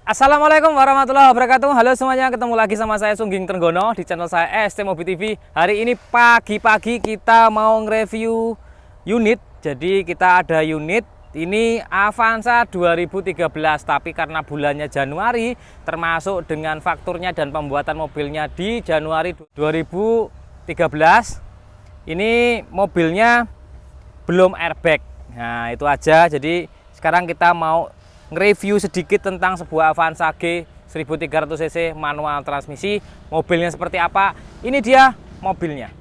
Assalamualaikum warahmatullahi wabarakatuh. Halo semuanya, ketemu lagi sama saya Sungging Trenggono di channel saya ST Mobil TV. Hari ini pagi-pagi kita mau nge-review unit. Jadi kita ada unit ini Avanza 2013, tapi karena bulannya Januari, termasuk dengan fakturnya dan pembuatan mobilnya di Januari 2013, ini mobilnya belum airbag. Nah itu aja. Jadi sekarang kita mau nge-review sedikit tentang sebuah Avanza G 1300 cc manual transmisi. Mobilnya seperti apa? Ini dia mobilnya.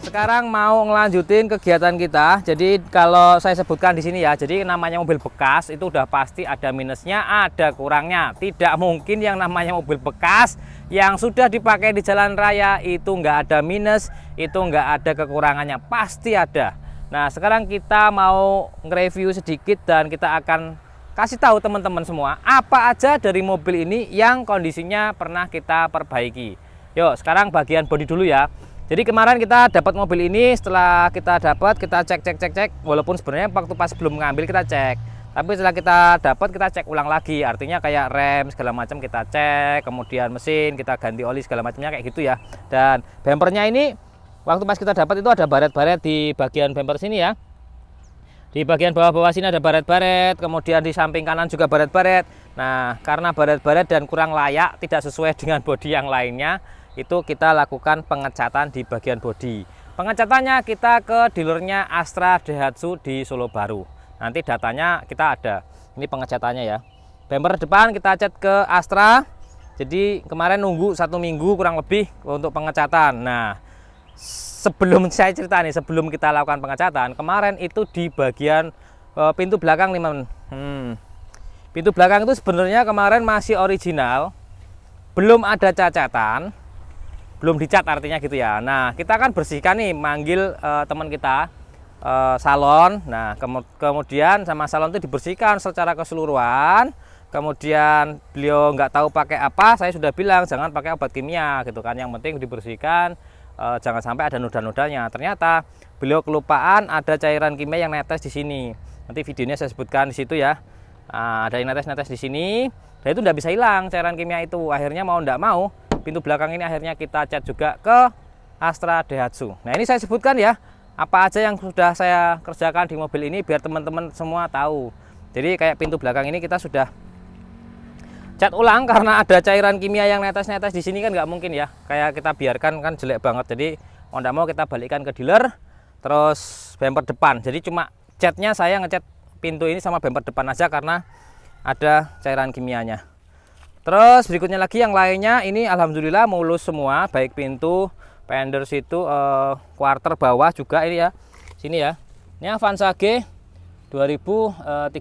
Sekarang mau ngelanjutin kegiatan kita. Jadi kalau saya sebutkan di sini ya, jadi namanya mobil bekas itu udah pasti ada minusnya, ada kurangnya. Tidak mungkin yang namanya mobil bekas yang sudah dipakai di jalan raya itu nggak ada minus, itu nggak ada kekurangannya, pasti ada. Nah sekarang kita mau nge-review sedikit dan kita akan kasih tahu teman-teman semua apa aja dari mobil ini yang kondisinya pernah kita perbaiki. Yuk sekarang bagian bodi dulu ya. Jadi kemarin kita dapat mobil ini, setelah kita dapat kita cek, walaupun sebenarnya waktu pas belum ngambil kita cek, tapi setelah kita dapat kita cek ulang lagi, artinya kayak rem segala macam kita cek, kemudian mesin kita ganti oli segala macamnya kayak gitu ya. Dan bumpernya ini waktu pas kita dapat itu ada baret-baret di bagian bumper sini ya, di bagian bawah-bawah sini ada baret-baret, kemudian di samping kanan juga baret-baret. Nah karena baret-baret dan kurang layak, tidak sesuai dengan bodi yang lainnya, itu kita lakukan pengecatan di bagian bodi. Pengecatannya kita ke dealernya Astra Daihatsu di Solo Baru. Nanti datanya kita ada. Ini pengecatannya ya. Bumper depan kita cat ke Astra. Jadi kemarin nunggu 1 minggu kurang lebih untuk pengecatan. Nah sebelum saya cerita nih, sebelum kita lakukan pengecatan, kemarin itu di bagian pintu belakang nih teman. Pintu belakang itu sebenarnya kemarin masih original, belum ada cacatan, belum dicat artinya gitu ya. Nah kita kan bersihkan nih, manggil teman kita salon. Nah kemudian sama salon itu dibersihkan secara keseluruhan. Kemudian beliau nggak tahu pakai apa, saya sudah bilang jangan pakai obat kimia gitu kan, yang penting dibersihkan, jangan sampai ada noda-nodanya. Ternyata beliau kelupaan ada cairan kimia yang netes di sini. Nanti videonya saya sebutkan di situ ya. Nah, ada yang netes-netes di sini, dan itu nggak bisa hilang cairan kimia itu. Akhirnya mau nggak mau pintu belakang ini akhirnya kita cat juga ke Astra Daihatsu. Nah ini saya sebutkan ya, apa aja yang sudah saya kerjakan di mobil ini biar teman-teman semua tahu. Jadi kayak pintu belakang ini kita sudah cat ulang karena ada cairan kimia yang netes-netes di sini kan nggak mungkin ya, kayak kita biarkan kan jelek banget. Jadi mau nggak mau kita balikkan ke dealer. Terus bumper depan, jadi cuma catnya saya ngecat pintu ini sama bumper depan aja karena ada cairan kimianya. Terus berikutnya lagi yang lainnya ini alhamdulillah mulus semua, baik pintu, fender situ, quarter bawah juga ini ya. Sini ya. Ini Avanza G 2013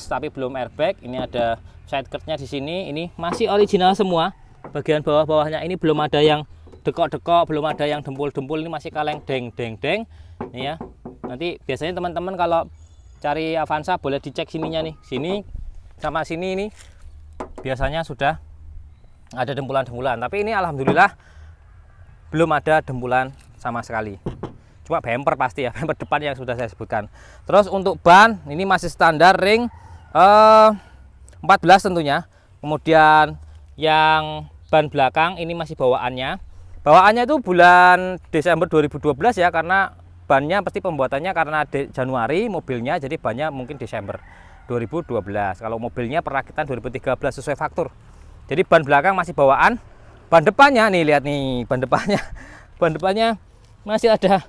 tapi belum airbag. Ini ada side curtnya di sini, ini masih original semua. Bagian bawah-bawahnya ini belum ada yang dekok-dekok, belum ada yang dempul-dempul, ini masih kaleng deng deng deng. Ini ya. Nanti biasanya teman-teman kalau cari Avanza boleh dicek sininya nih, sini sama sini ini biasanya sudah ada dempulan-dempulan. Tapi ini alhamdulillah belum ada dempulan sama sekali. Cuma bumper pasti ya, bumper depan yang sudah saya sebutkan. Terus untuk ban ini masih standar ring 14 tentunya. Kemudian yang ban belakang ini masih bawaannya. Bawaannya itu bulan Desember 2012 ya, karena bannya pasti pembuatannya karena Januari mobilnya, jadi bannya mungkin Desember 2012. Kalau mobilnya perakitan 2013 sesuai faktur. Jadi ban belakang masih bawaan. Ban depannya nih, lihat nih ban depannya. Ban depannya masih ada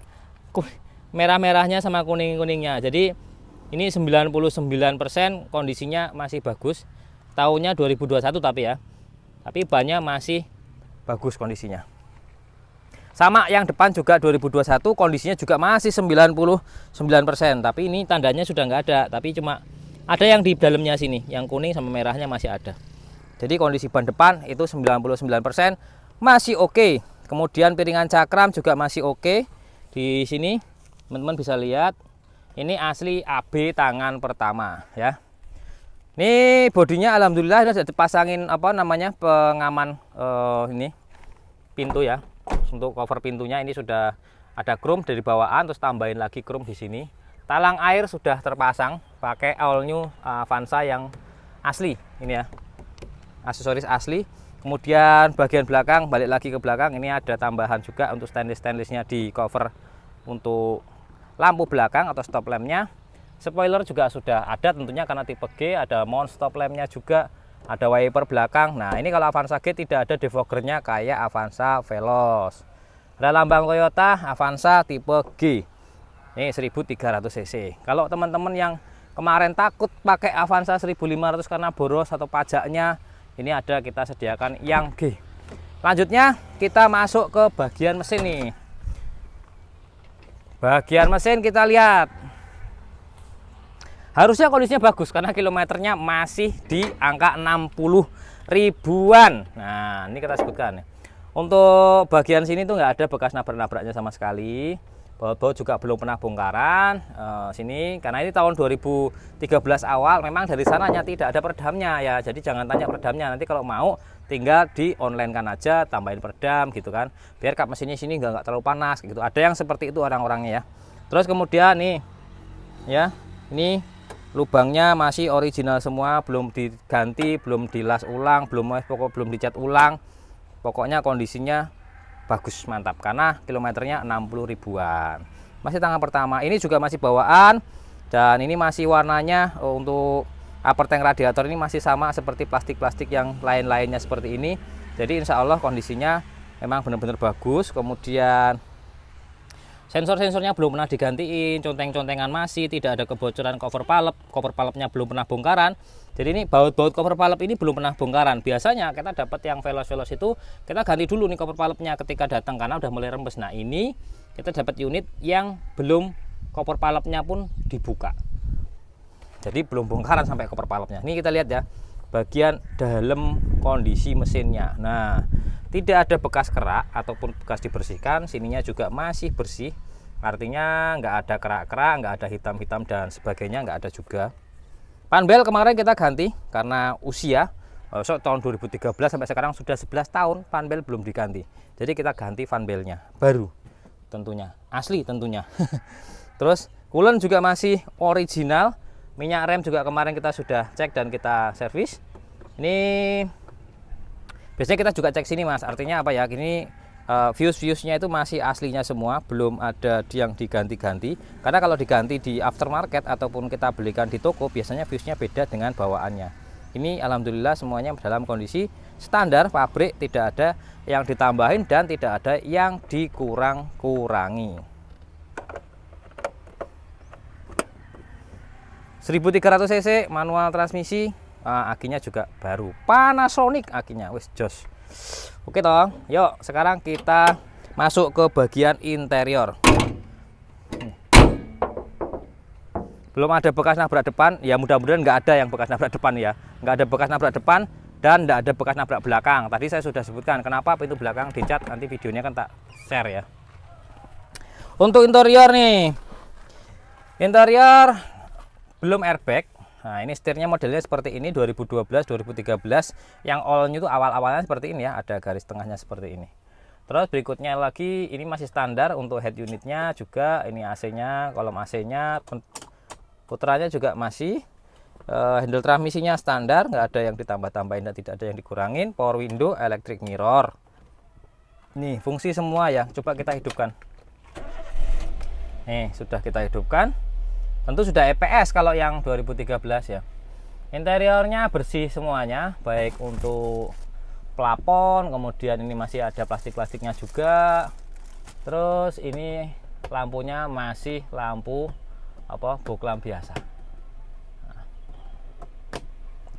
merah-merahnya sama kuning-kuningnya. Jadi ini 99% kondisinya masih bagus. Tahunnya 2021 tapi ya. Tapi bannya masih bagus kondisinya. Sama yang depan juga 2021 kondisinya juga masih 99%. Tapi ini tandanya sudah nggak ada. Tapi cuma ada yang di dalamnya sini, yang kuning sama merahnya masih ada. Jadi kondisi ban depan itu 99% masih oke. Kemudian piringan cakram juga masih oke. Di sini teman-teman bisa lihat ini asli AB tangan pertama ya. Ini bodinya alhamdulillah sudah dipasangin apa namanya pengaman ini pintu ya. Untuk cover pintunya ini sudah ada chrome dari bawaan, terus tambahin lagi chrome di sini. Talang air sudah terpasang pakai all new Avanza yang asli ini ya. Aksesoris asli. Kemudian bagian belakang, balik lagi ke belakang, ini ada tambahan juga untuk stainless-stainlessnya di cover untuk lampu belakang atau stop lampnya. Spoiler juga sudah ada tentunya karena tipe G, ada mount stop lampnya juga, ada wiper belakang. Nah ini kalau Avanza G tidak ada defoggernya kayak Avanza Veloz. Ada lambang Toyota Avanza tipe G. Ini 1300 cc. Kalau teman-teman yang kemarin takut pakai Avanza 1500 karena boros atau pajaknya, ini ada kita sediakan yang G. Lanjutnya kita masuk ke bagian mesin nih. Bagian mesin kita lihat. Harusnya kondisinya bagus karena kilometernya masih di angka 60 ribuan. Nah, ini kita sebutkan. Untuk bagian sini tuh nggak ada bekas nabrak-nabraknya sama sekali. Baut-baut juga belum pernah bongkaran sini karena ini tahun 2013 awal, memang dari sananya tidak ada peredamnya ya, jadi jangan tanya peredamnya, nanti kalau mau tinggal di online kan aja, tambahin peredam gitu kan, biar kap mesinnya sini nggak terlalu panas gitu. Ada yang seperti itu orang-orangnya ya. Terus kemudian nih ya, ini lubangnya masih original semua, belum diganti, belum dilas ulang, belum dicat ulang, pokoknya kondisinya bagus, mantap, karena kilometernya 60 ribuan. Masih tangan pertama, ini juga masih bawaan, dan ini masih warnanya untuk upper tank radiator ini masih sama seperti plastik-plastik yang lain-lainnya seperti ini. Jadi insya Allah kondisinya memang benar-benar bagus. Kemudian sensor-sensornya belum pernah digantiin, conteng-contengan masih, tidak ada kebocoran cover pallepnya belum pernah bongkaran. Jadi ini baut-baut cover palep ini belum pernah bongkaran. Biasanya kita dapat yang Veloz itu kita ganti dulu nih cover pallepnya ketika datang karena udah mulai rembes. Nah ini kita dapat unit yang belum cover pallepnya pun dibuka. Jadi belum bongkaran sampai cover pallepnya. Ini kita lihat ya, bagian dalam kondisi mesinnya. Nah, tidak ada bekas kerak ataupun bekas dibersihkan, sininya juga masih bersih. Artinya nggak ada kerak-kerak, nggak ada hitam-hitam dan sebagainya, nggak ada juga. Panbel kemarin kita ganti karena usia. So, tahun 2013 sampai sekarang sudah 11 tahun panbel belum diganti. Jadi kita ganti fanbelnya baru tentunya, asli tentunya. Terus coolant juga masih original. Minyak rem juga kemarin kita sudah cek dan kita servis. Ini biasanya kita juga cek sini mas, artinya apa ya, ini fuse-nya itu masih aslinya semua, belum ada yang diganti-ganti. Karena kalau diganti di aftermarket ataupun kita belikan di toko, biasanya fuse-nya beda dengan bawaannya. Ini alhamdulillah semuanya dalam kondisi standar pabrik, tidak ada yang ditambahin dan tidak ada yang dikurang-kurangi. 1300 cc manual transmisi, akinya juga baru Panasonic, akinya wis jos. Oke toh, yuk sekarang kita masuk ke bagian interior. Belum ada bekas nabrak depan, ya mudah-mudahan nggak ada yang bekas nabrak depan ya, nggak ada bekas nabrak depan. dan tidak ada bekas nabrak belakang. Tadi saya sudah sebutkan kenapa pintu belakang dicat, nanti videonya kan tak share ya. Untuk interior nih, interior belum airbag. Nah, ini setirnya modelnya seperti ini 2012 2013, yang all new itu awal-awalnya seperti ini ya, ada garis tengahnya seperti ini. Terus berikutnya lagi ini masih standar untuk head unitnya juga, ini AC-nya, kolom AC-nya, puterannya juga masih, handle transmisinya standar, nggak ada yang ditambah-tambahin dan tidak ada yang dikurangin. Power window, electric mirror. Nih fungsi semua ya, coba kita hidupkan. Nih sudah kita hidupkan. Tentu sudah EPS kalau yang 2013 ya. Interiornya bersih semuanya, baik untuk plafon, kemudian ini masih ada plastik-plastiknya juga. Terus ini lampunya masih lampu boklam biasa. Nah,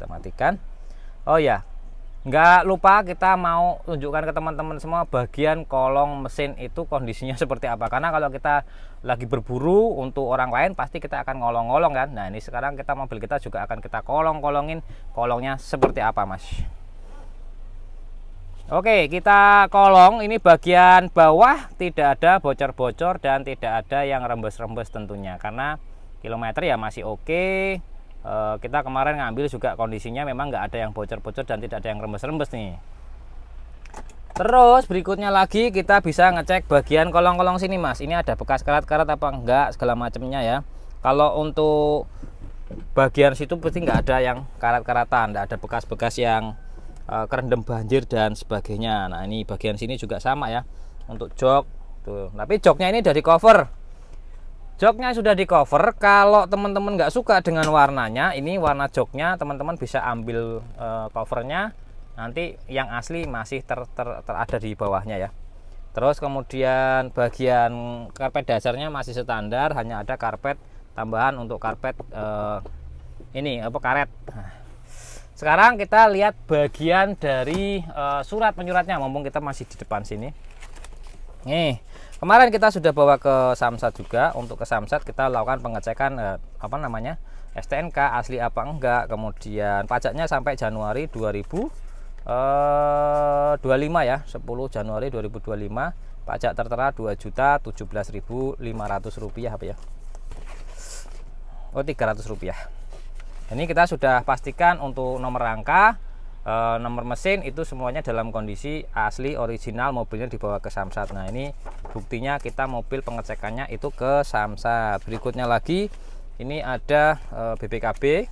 kita matikan. Oh ya, nggak lupa kita mau tunjukkan ke teman-teman semua bagian kolong mesin itu kondisinya seperti apa, karena kalau kita lagi berburu untuk orang lain pasti kita akan ngolong-ngolong kan. Nah ini sekarang kita mobil kita juga akan kita kolong-kolongin, kolongnya seperti apa mas. Oke, kita kolong. Ini bagian bawah tidak ada bocor-bocor dan tidak ada yang rembes-rembes tentunya, karena kilometer ya masih oke. Kita kemarin ngambil juga kondisinya memang nggak ada yang bocor-bocor dan tidak ada yang rembes-rembes nih. Terus berikutnya lagi kita bisa ngecek bagian kolong-kolong sini mas. Ini ada bekas karat-karat apa enggak segala macamnya ya. Kalau untuk bagian situ pasti nggak ada yang karat-karatan, nggak ada bekas-bekas yang kerendam banjir dan sebagainya. Nah ini bagian sini juga sama ya untuk jok tuh, tapi joknya ini dari cover, joknya sudah di cover. Kalau teman-teman nggak suka dengan warnanya, ini warna joknya teman-teman bisa ambil covernya, nanti yang asli masih terada di bawahnya ya. Terus kemudian bagian karpet dasarnya masih standar, hanya ada karpet tambahan untuk karpet ini karet. Sekarang kita lihat bagian dari surat penyuratnya, mumpung kita masih di depan sini. Nih, kemarin kita sudah bawa ke Samsat juga. Untuk ke Samsat kita lakukan pengecekan STNK asli apa enggak, kemudian pajaknya sampai Januari 2025 ya, 10 Januari 2025. Pajak tertera Rp2.017.500 apa ya? Oh, Rp300. Ini kita sudah pastikan untuk nomor rangka, nomor mesin itu semuanya dalam kondisi asli original, mobilnya dibawa ke Samsat. Nah ini buktinya kita mobil pengecekannya itu ke Samsat. Berikutnya lagi ini ada BPKB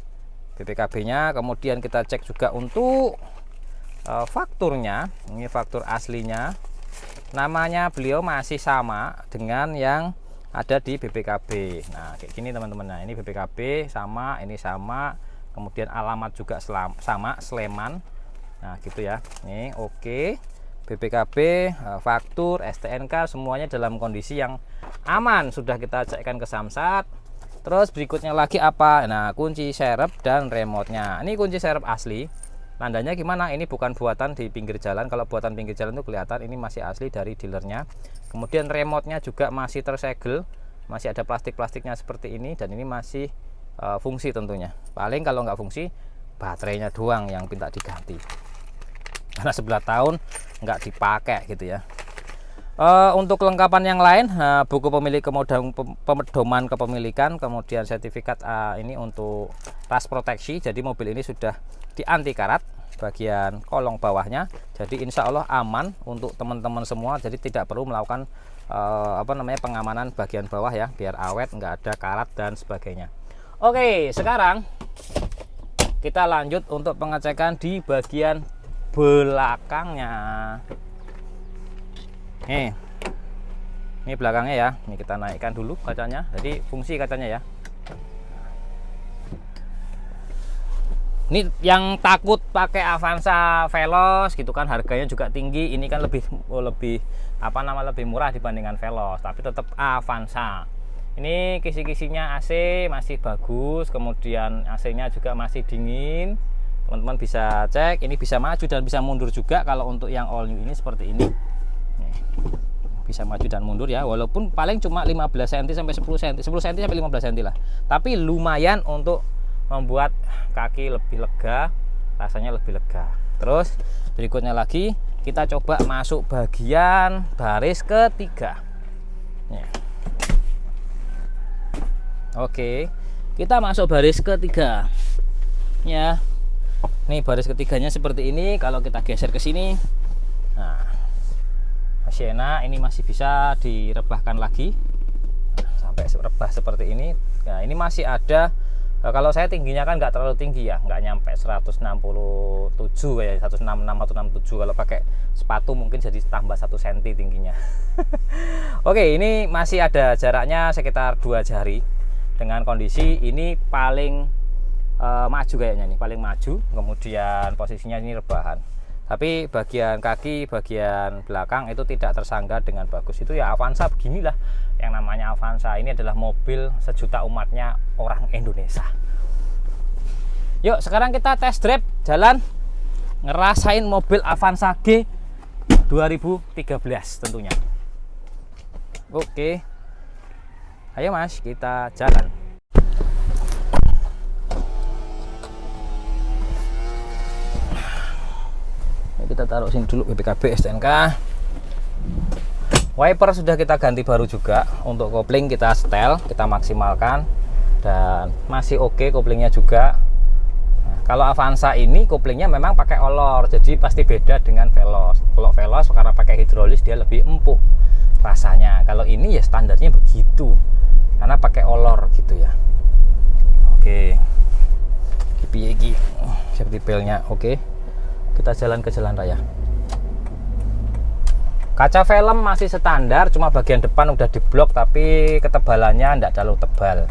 nya, kemudian kita cek juga untuk fakturnya. Ini faktur aslinya, namanya beliau masih sama dengan yang ada di BPKB. Nah kayak gini teman-teman. Nah ini BPKB sama, ini sama, kemudian alamat juga sama, Sleman. Nah gitu ya. Nih oke. BPKB, faktur, STNK semuanya dalam kondisi yang aman, sudah kita cekkan ke Samsat. Terus berikutnya lagi apa? Nah kunci serep dan remote-nya. Ini kunci serep asli. Tandanya gimana? Ini bukan buatan di pinggir jalan. Kalau buatan pinggir jalan itu kelihatan, ini masih asli dari dealernya. Kemudian remote-nya juga masih tersegel, masih ada plastik-plastiknya seperti ini, dan ini masih fungsi tentunya. Paling kalau nggak fungsi, baterainya doang yang minta diganti, karena 11 tahun nggak dipakai gitu ya. Untuk kelengkapan yang lain, buku pemilik pedoman kepemilikan, kemudian sertifikat ini untuk ras proteksi. Jadi mobil ini sudah di anti karat bagian kolong bawahnya, jadi insya Allah aman untuk teman-teman semua. Jadi tidak perlu melakukan pengamanan bagian bawah ya, biar awet, nggak ada karat dan sebagainya. Oke, sekarang kita lanjut untuk pengecekan di bagian belakangnya. Ini belakangnya ya. Ini kita naikkan dulu kacanya. Jadi fungsi kacanya ya. Ini yang takut pakai Avanza Veloz gitu kan, harganya juga tinggi. Ini kan lebih murah dibandingkan Veloz, tapi tetap Avanza. Ini kisi-kisinya AC masih bagus, kemudian AC-nya juga masih dingin. Teman-teman bisa cek, ini bisa maju dan bisa mundur juga. Kalau untuk yang all new ini seperti ini. Nih, bisa maju dan mundur ya, walaupun paling cuma 15 cm sampai 10 cm, 10 cm sampai 15 cm lah. Tapi lumayan untuk membuat kaki lebih lega, rasanya lebih lega. Terus berikutnya lagi kita coba masuk bagian baris ketiga ya. Oke, kita masuk baris ketiga ya. Nih baris ketiganya seperti ini. Kalau kita geser ke sini, nah masih enak, ini masih bisa direbahkan lagi. Nah, sampai rebah seperti ini. Nah ini masih ada. Kalau saya tingginya kan nggak terlalu tinggi ya, nggak nyampe 167 kayak 166 167. Kalau pakai sepatu mungkin jadi tambah 1 cm tingginya. Oke, ini masih ada jaraknya sekitar 2 jari. Dengan kondisi ini paling maju kayaknya nih, paling maju. Kemudian posisinya ini rebahan. Tapi bagian kaki, bagian belakang itu tidak tersangga dengan bagus. Itu ya Avanza beginilah. Yang namanya Avanza ini adalah mobil sejuta umatnya orang Indonesia. Yuk sekarang kita test drive jalan, ngerasain mobil Avanza G 2013 tentunya. Oke, ayo mas, kita jalan. Kita taruh sini dulu BPKB STNK. Wiper sudah kita ganti baru juga. Untuk kopling kita setel, kita maksimalkan, dan masih oke koplingnya juga. Nah, kalau Avanza ini koplingnya memang pakai olor, jadi pasti beda dengan Veloz. Kalau Veloz karena pakai hidrolis dia lebih empuk rasanya. Kalau ini ya standarnya begitu, karena pakai olor gitu ya. Oke, piye safety belt-nya oke. Kita jalan ke jalan raya. Kaca film masih standar, cuma bagian depan udah diblok, tapi ketebalannya tidak terlalu tebal.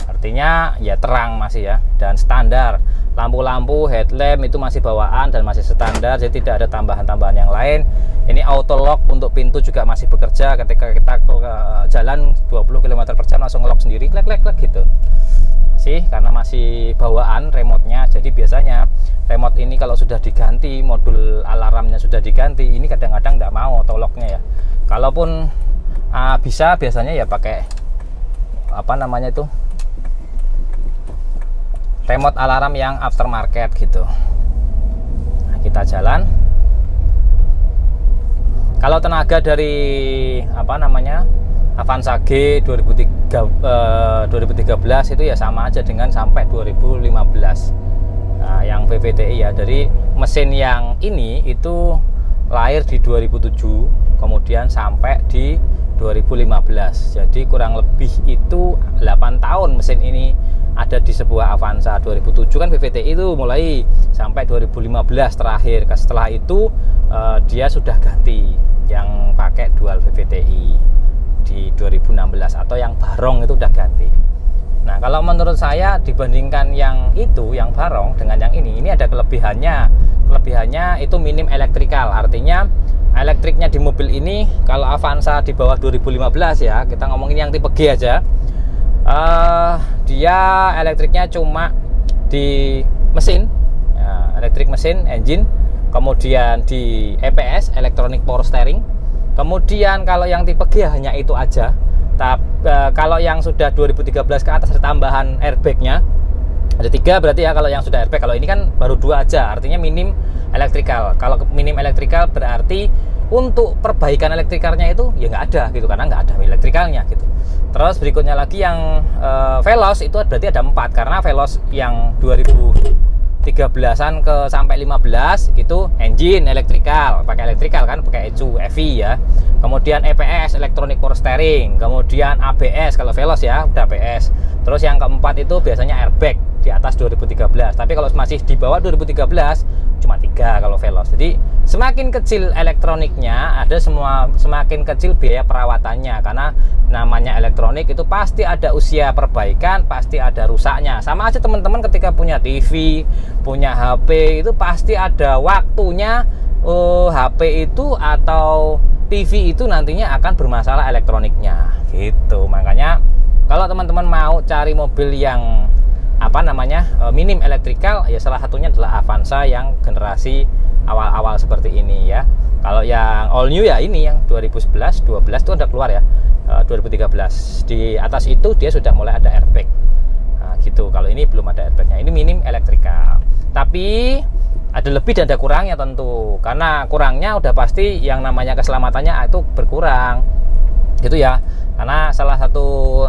Artinya ya terang masih ya, dan standar. Lampu-lampu headlamp itu masih bawaan dan masih standar, jadi tidak ada tambahan-tambahan yang lain. Ini auto lock untuk pintu juga masih bekerja. Ketika kita jalan 20 km/jam langsung ngelock sendiri, klek gitu. Masih, karena masih bawaan remote-nya. Jadi biasanya remote ini kalau sudah diganti, modul alarmnya sudah diganti, ini kadang-kadang tidak mau auto lock-nya ya. Kalaupun bisa, biasanya ya pakai apa namanya itu, remote alarm yang aftermarket gitu. Nah, kita jalan. Kalau tenaga dari apa namanya Avanza G 2013 itu ya sama aja dengan sampai 2015. Nah, yang VVTi ya, dari mesin yang ini itu lahir di 2007, kemudian sampai di 2015. Jadi kurang lebih itu 8 tahun mesin ini ada di sebuah Avanza. 2007 kan VVTi itu mulai, sampai 2015 terakhir. Setelah itu dia sudah ganti yang pakai dual VVTi di 2016, atau yang barong itu udah ganti. Nah kalau menurut saya dibandingkan yang itu, yang barong dengan yang ini ada kelebihannya. Kelebihannya itu minim elektrikal, artinya elektriknya di mobil ini, kalau Avanza di bawah 2015 ya, kita ngomongin yang tipe G aja, dia elektriknya cuma di mesin ya, elektrik mesin, engine, kemudian di EPS, electronic power steering. Kemudian kalau yang tipe G hanya itu aja. Kalau yang sudah 2013 ke atas ada tambahan airbagnya, ada 3 berarti ya kalau yang sudah airbag. Kalau ini kan baru 2 aja, artinya minim elektrikal. Kalau minim elektrikal berarti untuk perbaikan elektrikalnya itu ya nggak ada gitu, karena nggak ada elektrikalnya gitu. Terus berikutnya lagi yang Veloz itu berarti ada 4, karena Veloz yang 2013an ke sampai 15 itu engine elektrikal, pakai elektrikal kan, pakai ECU EV ya. Kemudian EPS, electronic power steering, kemudian ABS kalau Veloz ya, udah ABS. Terus yang keempat itu biasanya airbag di atas 2013. Tapi kalau masih di bawah 2013 cuma 3 kalau Veloz. Jadi semakin kecil elektroniknya, ada semakin kecil biaya perawatannya, karena namanya elektronik itu pasti ada usia perbaikan, pasti ada rusaknya. Sama aja teman-teman ketika punya TV, punya HP, itu pasti ada waktunya HP itu atau TV itu nantinya akan bermasalah elektroniknya gitu. Makanya kalau teman-teman mau cari mobil yang apa namanya minim elektrikal, ya salah satunya adalah Avanza yang generasi awal-awal seperti ini ya. Kalau yang all new ya ini yang 2011, 12 itu udah keluar ya, 2013. Di atas itu dia sudah mulai ada airbag. Nah, gitu. Kalau ini belum ada airbagnya. Ini minim elektrikal. Tapi ada lebih dan ada kurangnya tentu, karena kurangnya udah pasti yang namanya keselamatannya itu berkurang gitu ya. Karena salah satu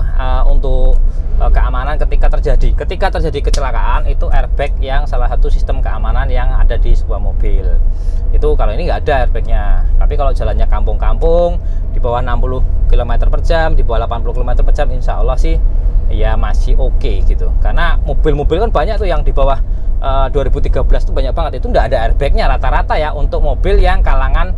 untuk keamanan ketika terjadi kecelakaan itu airbag yang salah satu sistem keamanan yang ada di sebuah mobil. Itu kalau ini nggak ada airbagnya. Tapi kalau jalannya kampung-kampung di bawah 60 km per jam, di bawah 80 km per jam, insya Allah sih ya masih oke gitu. Karena mobil-mobil kan banyak tuh yang di bawah 2013 itu banyak banget, itu nggak ada airbagnya rata-rata ya, untuk mobil yang kalangan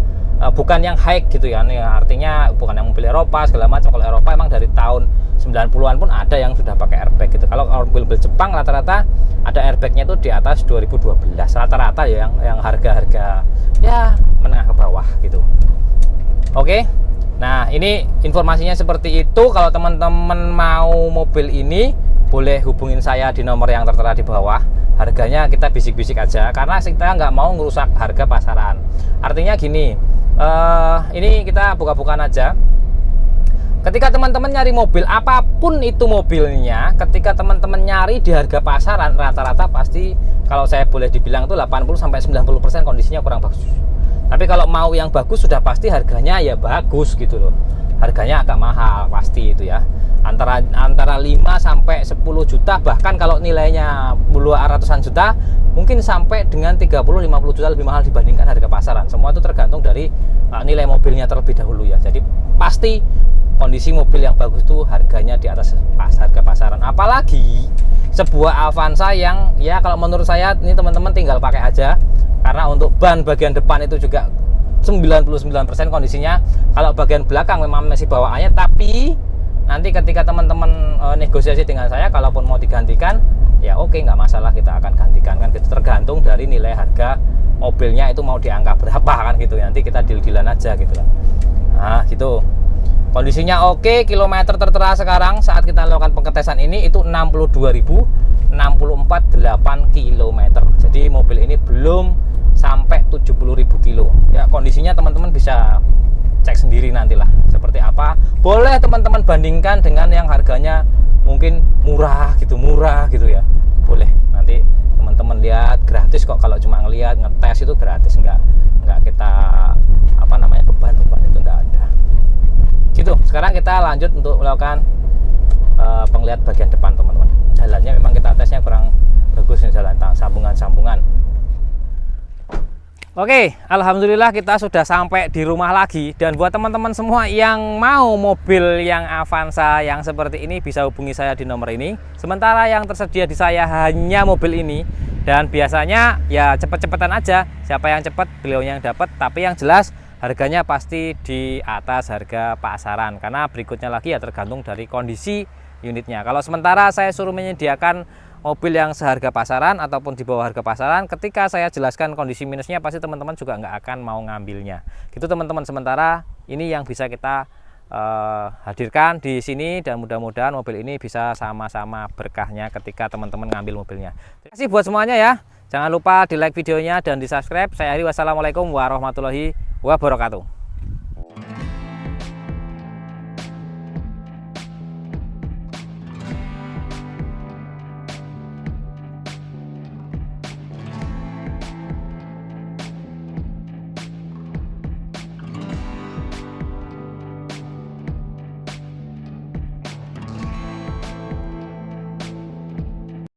bukan yang high gitu ya. Artinya bukan yang mobil Eropa segala macam. Kalau Eropa emang dari tahun 90-an pun ada yang sudah pakai airbag gitu. Kalau mobil Jepang rata-rata ada airbagnya itu di atas 2012 rata-rata ya, yang harga-harga ya menengah ke bawah gitu. Oke. Nah, ini informasinya seperti itu. Kalau teman-teman mau mobil ini boleh hubungin saya di nomor yang tertera di bawah. Harganya kita bisik-bisik aja, karena kita nggak mau ngerusak harga pasaran. Artinya gini, ini kita buka-bukaan aja. Ketika teman-teman nyari mobil, apapun itu mobilnya, ketika teman-teman nyari di harga pasaran, rata-rata pasti kalau saya boleh dibilang itu 80-90% kondisinya kurang bagus. Tapi kalau mau yang bagus sudah pasti harganya ya bagus gitu loh. Harganya agak mahal pasti itu ya. Antara 5 sampai 10 juta, bahkan kalau nilainya puluhan ratusan juta, mungkin sampai dengan 30-50 juta lebih mahal dibandingkan harga pasaran. Semua itu tergantung dari nilai mobilnya terlebih dahulu ya. Jadi pasti kondisi mobil yang bagus itu harganya di atas harga pasaran. Apalagi sebuah Avanza yang ya kalau menurut saya ini teman-teman tinggal pakai aja. Karena untuk ban bagian depan itu juga 99% kondisinya. Kalau bagian belakang memang masih bawaannya, tapi nanti ketika teman-teman negosiasi dengan saya, kalaupun mau digantikan ya oke, nggak masalah, kita akan gantikan kan gitu. Tergantung dari nilai harga mobilnya itu mau di angka berapa kan gitu. Nanti kita deal-dealan aja gitu lah. Nah gitu. Kondisinya oke. Kilometer tertera sekarang saat kita lakukan pengetesan ini itu 62.064 8 km. Jadi mobil ini belum sampai 70.000 kilo ya. Kondisinya teman-teman bisa cek sendiri nantilah seperti apa. Boleh teman-teman bandingkan dengan yang harganya mungkin murah gitu ya. Boleh, nanti teman-teman lihat gratis kok. Kalau cuma ngelihat ngetes itu gratis, nggak kita beban itu nggak ada gitu. Sekarang kita lanjut untuk melakukan penglihat bagian depan teman-teman. Jalannya memang kita tesnya kurang bagus nih, jalan sambungan. Oke, alhamdulillah kita sudah sampai di rumah lagi. Dan buat teman-teman semua yang mau mobil yang Avanza yang seperti ini, bisa hubungi saya di nomor ini. Sementara yang tersedia di saya hanya mobil ini, dan biasanya ya cepet-cepetan aja. Siapa yang cepet, beliau yang dapat. Tapi yang jelas harganya pasti di atas harga pasaran, karena berikutnya lagi ya tergantung dari kondisi unitnya. Kalau sementara saya suruh menyediakan mobil yang seharga pasaran ataupun di bawah harga pasaran, ketika saya jelaskan kondisi minusnya pasti teman-teman juga nggak akan mau ngambilnya gitu teman-teman. Sementara ini yang bisa kita hadirkan di sini, dan mudah-mudahan mobil ini bisa sama-sama berkahnya ketika teman-teman ngambil mobilnya. Terima kasih buat semuanya ya. Jangan lupa di like videonya dan di subscribe. Saya Ari, wassalamualaikum warahmatullahi wabarakatuh.